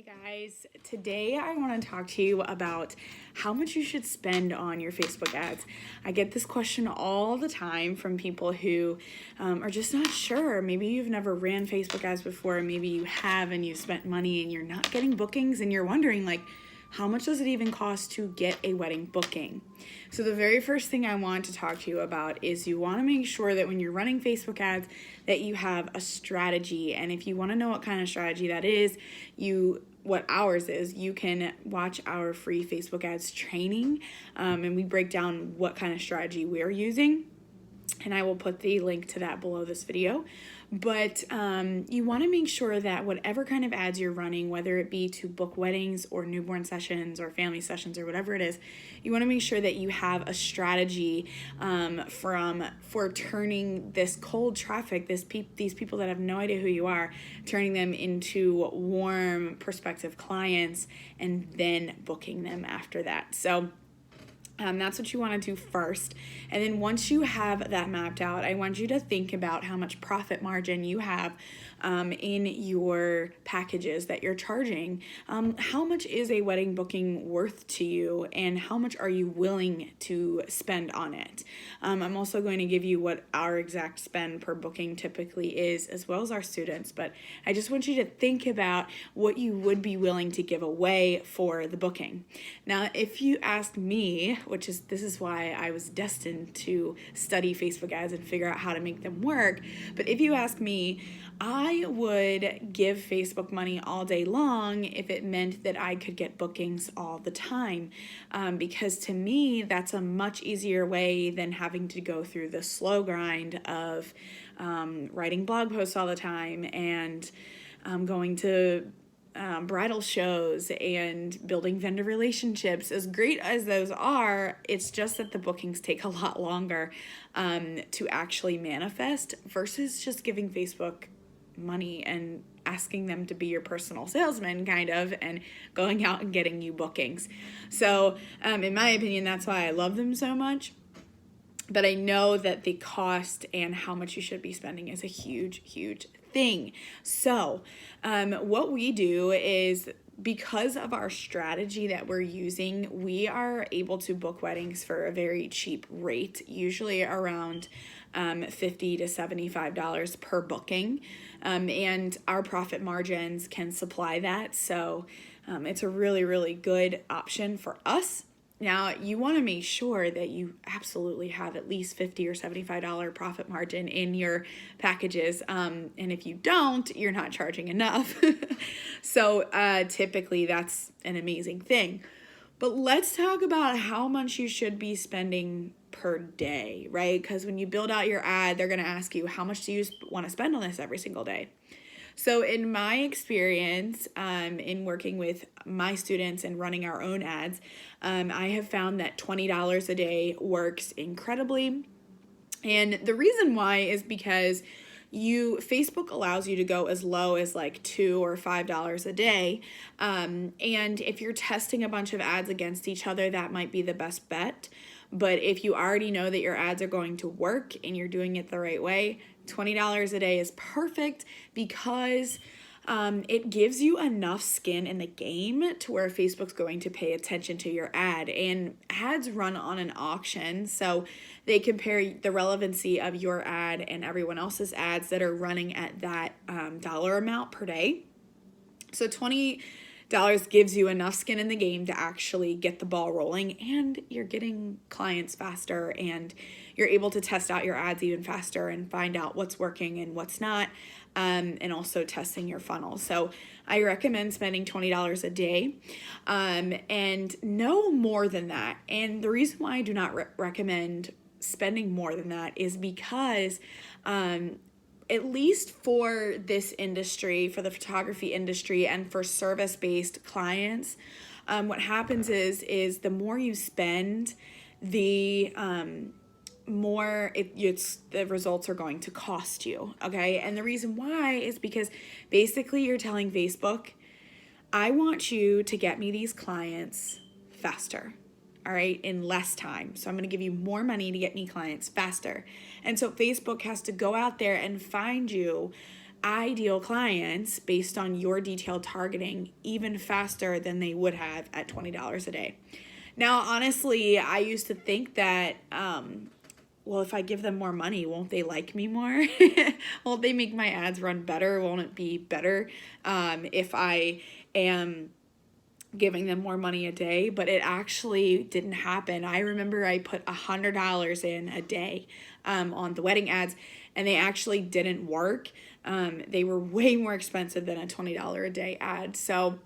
Guys, today I want to talk to you about how much you should spend on your Facebook ads. I get this question all the time from people who are just not sure. Maybe you've never ran Facebook ads before, maybe you have and you've spent money and you're not getting bookings and you're wondering how much does it even cost to get a wedding booking? So the very first thing I want to talk to you about is you want to make sure that when you're running Facebook ads that you have a strategy. And if you want to know what kind of strategy that is, what ours is, you can watch our free Facebook ads training, and we break down what kind of strategy we're using. And I will put the link to that below this video. But you want to make sure that whatever kind of ads you're running, whether it be to book weddings or newborn sessions or family sessions or whatever it is, you want to make sure that you have a strategy for turning this cold traffic, these people that have no idea who you are, turning them into warm prospective clients and then booking them after that. So that's what you want to do first. And then once you have that mapped out, I want you to think about how much profit margin you have in your packages that you're charging. How much is a wedding booking worth to you, and how much are you willing to spend on it? I'm also going to give you what our exact spend per booking typically is, as well as our students, but I just want you to think about what you would be willing to give away for the booking. Now, if you ask me, this is why I was destined to study Facebook ads and figure out how to make them work. But if you ask me, I would give Facebook money all day long if it meant that I could get bookings all the time. Because to me, that's a much easier way than having to go through the slow grind of writing blog posts all the time and going to bridal shows and building vendor relationships. As great as those are, it's just that the bookings take a lot longer to actually manifest versus just giving Facebook money and asking them to be your personal salesman and going out and getting you bookings. So in my opinion, that's why I love them so much. But I know that the cost and how much you should be spending is a huge, huge thing. So what we do is, because of our strategy that we're using, we are able to book weddings for a very cheap rate, usually around $50 to $75 per booking. And our profit margins can supply that. So it's a really, really good option for us. Now, you want to make sure that you absolutely have at least $50 or $75 profit margin in your packages. And if you don't, you're not charging enough. So typically that's an amazing thing. But let's talk about how much you should be spending per day, right? Because when you build out your ad, they're going to ask you, how much do you want to spend on this every single day? So in my experience, in working with my students and running our own ads, I have found that $20 a day works incredibly. And the reason why is because Facebook allows you to go as low as $2 or $5 a day. And if you're testing a bunch of ads against each other, that might be the best bet. But if you already know that your ads are going to work and you're doing it the right way, $20 a day is perfect, because it gives you enough skin in the game to where Facebook's going to pay attention to your ad. And ads run on an auction, so they compare the relevancy of your ad and everyone else's ads that are running at that dollar amount per day. So $20 gives you enough skin in the game to actually get the ball rolling, and you're getting clients faster, and you're able to test out your ads even faster and find out what's working and what's not, and also testing your funnel. So I recommend spending $20 a day, and no more than that. And the reason why I do not recommend spending more than that is because at least for this industry, for the photography industry and for service-based clients, what happens is the more you spend, the more the results are going to cost you, okay? And the reason why is because basically you're telling Facebook, I want you to get me these clients faster, all right, in less time. So I'm going to give you more money to get me clients faster. And so Facebook has to go out there and find you ideal clients based on your detailed targeting even faster than they would have at $20 a day. Now, honestly, I used to think that, well, if I give them more money, won't they like me more? Won't they make my ads run better? Won't it be better if I am giving them more money a day? But it actually didn't happen. I remember I put $100 in a day on the wedding ads, and they actually didn't work. They were way more expensive than a $20 a day ad. So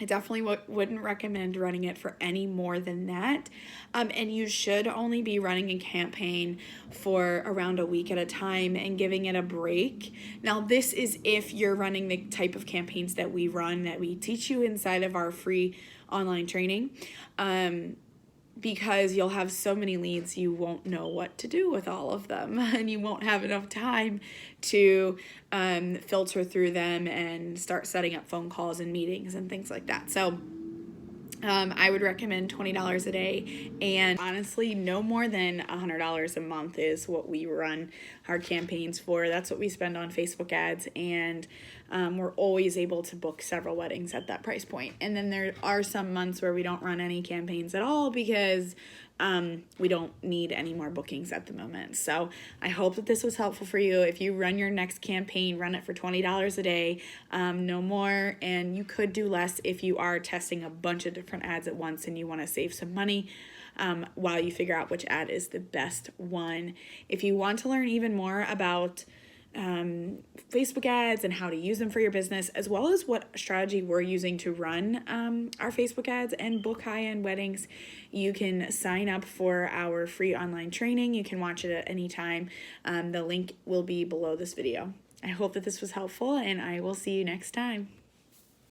I definitely wouldn't recommend running it for any more than that. And you should only be running a campaign for around a week at a time and giving it a break. Now, this is if you're running the type of campaigns that we run, that we teach you inside of our free online training. Because you'll have so many leads, you won't know what to do with all of them, and you won't have enough time to filter through them and start setting up phone calls and meetings and things like that. So I would recommend $20 a day, and honestly, no more than $100 a month is what we run our campaigns for. That's what we spend on Facebook ads, and we're always able to book several weddings at that price point. And then there are some months where we don't run any campaigns at all because we don't need any more bookings at the moment. So I hope that this was helpful for you. If you run your next campaign, run it for $20 a day, no more. And you could do less if you are testing a bunch of different ads at once and you want to save some money while you figure out which ad is the best one. If you want to learn even more about Facebook ads and how to use them for your business, as well as what strategy we're using to run our Facebook ads and book high-end weddings, you can sign up for our free online training. You can watch it at any time. The link will be below this video. I hope that this was helpful, and I will see you next time.